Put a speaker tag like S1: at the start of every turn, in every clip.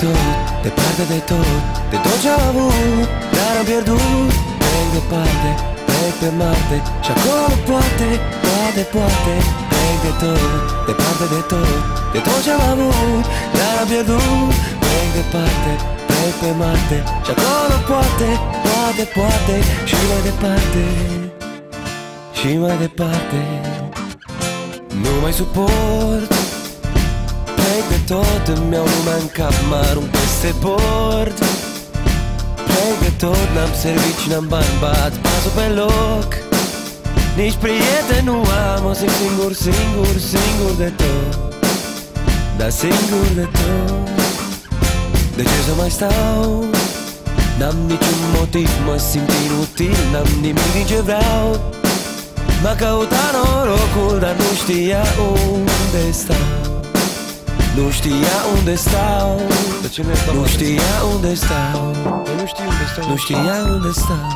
S1: tot, departe de tot, de tot ce-am avut, dar am pierdut. Plec departe, plec pe Marte, și acolo poate, poate plec de tot, departe de tot, de tot ce-am avut, dar am pierdut. Plec departe, plec pe Marte, și acolo poate, poate și mai departe, și mai departe. Nu mai suport, plec de tot, îmi iau lumea în cap, mă arunc peste bord. Plec de tot, n-am servici, n-am bani, bat pasul pe loc. Nici prieten nu am, o simt singur de tot. Dar singur de tot. De ce să mai stau? N-am niciun motiv, mă simt inutil, n-am nimic din ce vreau. M-a căutat norocul, dar nu știa unde stau. Nu știa unde stau. Nu știa unde stau. Nu știa unde stau.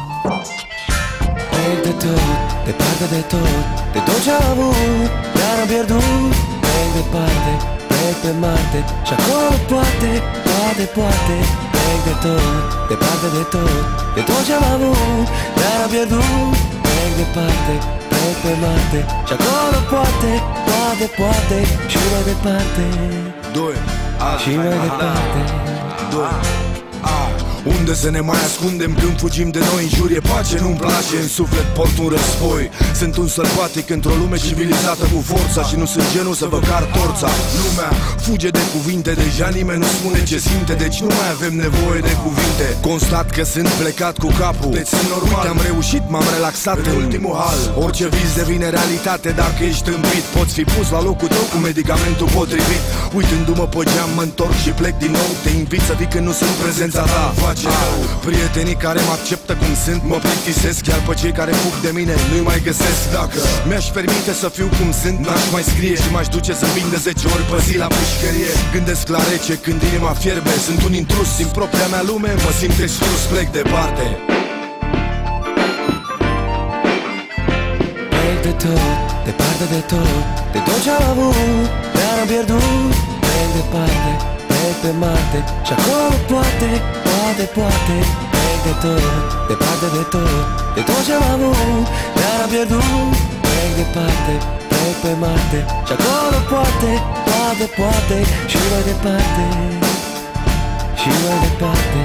S1: Plec de tot, departe de tot, de tot ce-am avut, dar am pierdut. Plec departe, plec pe Marte, și acolo poate, poate plec de tot, departe de tot, de tot ce-am avut, dar am pierdut. Plec departe, plec pe Marte, și acolo poate, poate și mai departe. Și mai departe.
S2: Unde să ne mai ascundem când fugim de noi? În jur e pace, nu-mi place, în suflet port un război. Sunt un sălbatic într-o lume civilizată cu forța, și nu sunt genul să vă car torța. Lumea fuge de cuvinte, deja nimeni nu spune ce simte, deci nu mai avem nevoie de cuvinte. Constat că sunt plecat cu capul, deci sunt normal. Uite, am reușit, m-am relaxat în ultimul hal. Orice vis devine realitate dacă ești îmbit. Poți fi pus la locul tău cu medicamentul potrivit. Uitându-mă pe geam, mă întorc și plec din nou. Te invit să vii când nu sunt prezența ta. Prietenii care mă acceptă cum sunt mă plictisesc, iar pe cei care fug de mine nu-i mai găsesc. Dacă mi-aș permite să fiu cum sunt, n-aș mai scrie și m-aș duce să vin de 10 ori pe zi la pușcărie. Gândesc la rece când inima fierbe, sunt un intrus din propria mea lume, mă simt exclus, plec departe.
S1: Plec de tot, departe de tot, de tot ce-am avut, dar am pierdut. Plec departe, plec pe Marte, și acolo poate, poate plec de tot, departe de tot, de tot ce-am avut, dar am pierdut. Plec departe, plec pe Marte, și acolo poate, poate și mai departe, și mai departe.